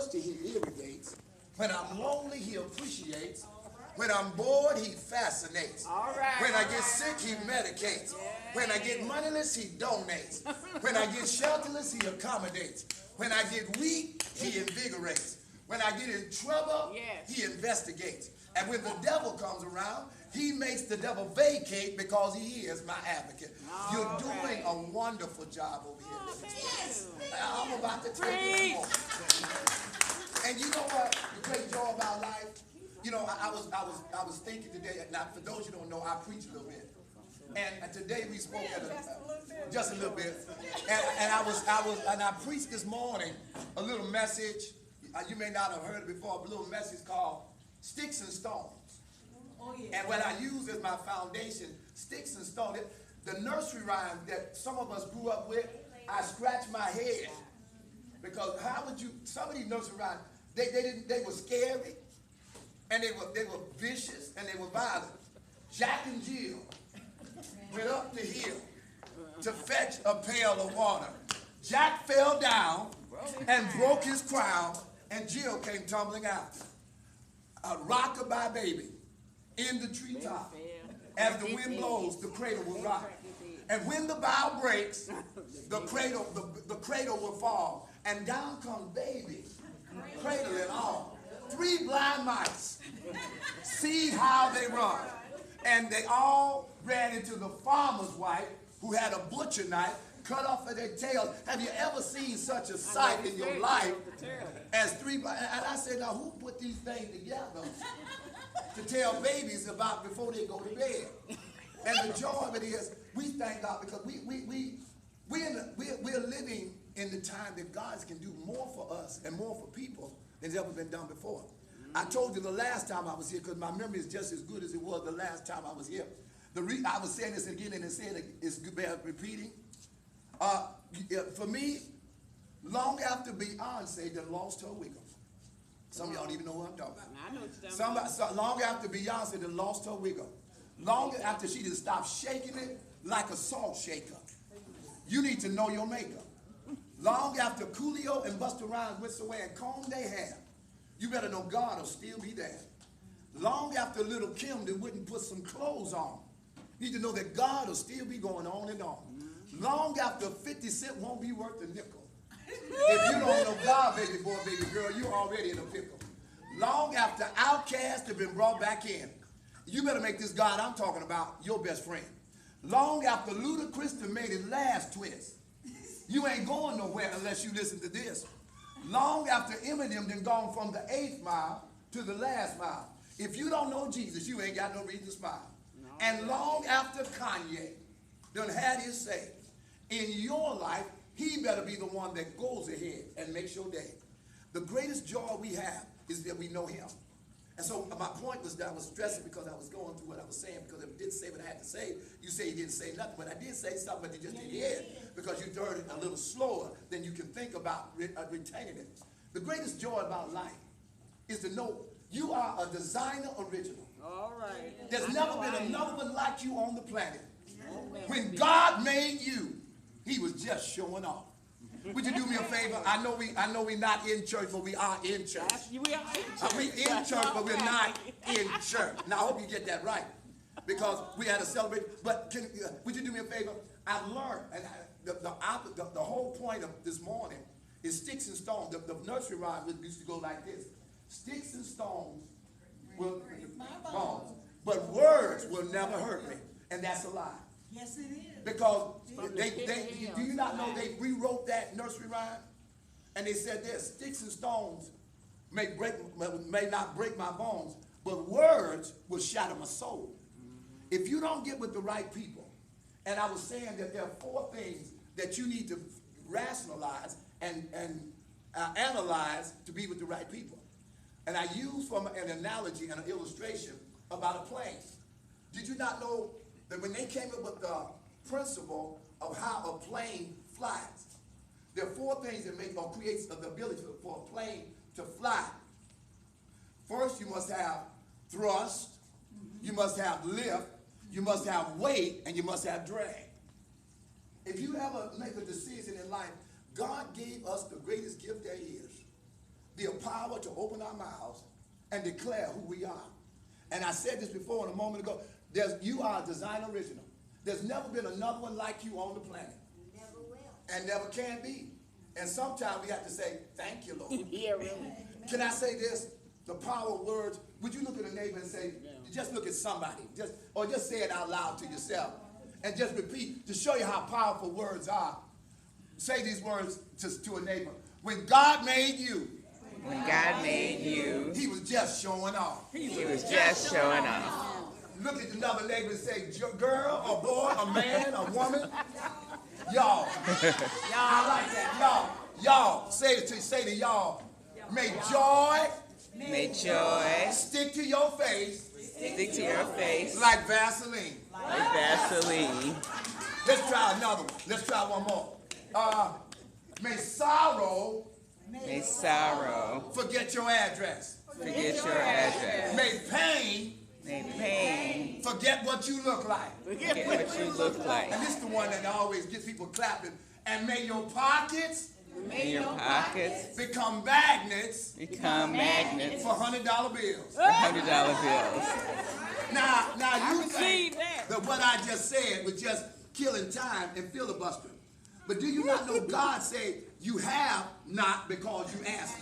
thirsty, he irrigates. When I'm lonely, he appreciates. When I'm bored, he fascinates. All right. When I get sick, he medicates. When I get moneyless, he donates. When I get shelterless, he accommodates. When I get weak, he invigorates. When I get in trouble, he investigates. And when the devil comes around, he makes the devil vacate because he is my advocate. You're doing a wonderful job over here. Yes. I'm about to tell you more. And you know what? The great joy about life. You know, I was thinking today. Now, for those you don't know, I preach a little bit. And today we spoke at just a little bit. And I preached this morning a little message. You may not have heard it before, a little message called Sticks and Stones. Oh, yeah. And what I use as my foundation, Sticks and Stones, the nursery rhyme that some of us grew up with, I scratch my head. Because how would you, some of these nursery rhymes, they were scary, and they were vicious, and they were violent. Jack and Jill went up the hill to fetch a pail of water. Jack fell down and broke his crown, and Jill came tumbling out. A rockabye baby in the treetop. As the wind blows, the cradle will rock. And when the bough breaks, the cradle will fall. And down comes baby, cradle and all. 3 blind mice. See how they run. And they all ran into the farmer's wife, who had a butcher knife, cut off of their tails. Have you ever seen such a sight in your life as 3 blind? And I said, now who put these things together to tell babies about before they go to bed? And the joy of it is, we thank God because we're living in the time that God can do more for us and more for people than has ever been done before. I told you the last time I was here, because my memory is just as good as it was the last time I was here. I was saying this again and saying it's bad repeating. For me, long after Beyonce done lost her wiggle. Some of y'all don't even know who I'm talking about. I know what you're talking about. So long after Beyonce done lost her wiggle. Long after she just stopped shaking it like a salt shaker. You need to know your makeup. Long after Coolio and Busta Rhymes went away and combed their hair, you better know God will still be there. Long after Little Kim that wouldn't put some clothes on, you need to know that God will still be going on and on. Long after 50 Cent won't be worth a nickel. If you don't know God, baby boy, baby girl, you're already in a pickle. Long after outcasts have been brought back in, you better make this God I'm talking about your best friend. Long after Ludacris made his last twist, you ain't going nowhere unless you listen to this. Long after Eminem done gone from the 8th mile to the last mile. If you don't know Jesus, you ain't got no reason to smile. No. And long after Kanye done had his say, in your life, he better be the one that goes ahead and makes your day. The greatest joy we have is that we know him. And so my point was that I was stressing because I was going through what I was saying, because if I didn't say what I had to say, you say you didn't say nothing. But I did say something, but you just didn't hear it because you heard it a little slower than you can think about retaining it. The greatest joy about life is to know you are a designer original. All right. There's never been another one like you on the planet. When God made you, he was just showing off. Would you do me a favor? I know we're not in church, but we are in church. We are in church. We're in church, but we're not in church. Now, I hope you get that right, because we had a celebration. But would you do me a favor? I've learned, and the whole point of this morning is sticks and stones. The nursery rhyme used to go like this: sticks and stones will bones, but words will never hurt me, and that's a lie. Yes, it is. Because do you not know they rewrote that nursery rhyme? And they said this: sticks and stones may not break my bones, but words will shatter my soul. If you don't get with the right people, and I was saying that there are 4 things that you need to rationalize and analyze to be with the right people. And I use from an analogy and an illustration about a plane. Did you not know that when they came up with the principle of how a plane flies, there are 4 things that make or creates the ability for a plane to fly? First, you must have thrust, you must have lift, you must have weight, and you must have drag. If you ever make a decision in life, God gave us the greatest gift there is, the to open our mouths and declare who we are. And I said this before a moment ago. You are a design original. There's never been another one like you on the planet. Never will. And never can be. And sometimes we have to say, thank you, Lord. Yeah, really. Can I say this? The power of words. Would you look at a neighbor and say, just look at somebody, or just say it out loud to yourself, and just repeat to show you how powerful words are. Say these words to a neighbor. When God made you, When God made you, he was just showing off. he was just showing off. Look at another neighbor and say, girl, or boy, a man, a woman. Y'all. I like that. Y'all. Say to y'all. May joy May joy stick to your face stick to your face like Vaseline. like Vaseline. Let's try another one. Let's try one more. May sorrow May sorrow forget your address. forget your address. May pain May pain forget what you look like. forget what you look like. And this is the one that always gets people clapping. And may your pockets May your pockets become magnets become magnets for $100 bills. for $100 bills. Now you receive think that. that what I just said was just killing time and filibustering. But do you not know God said you have not because you ask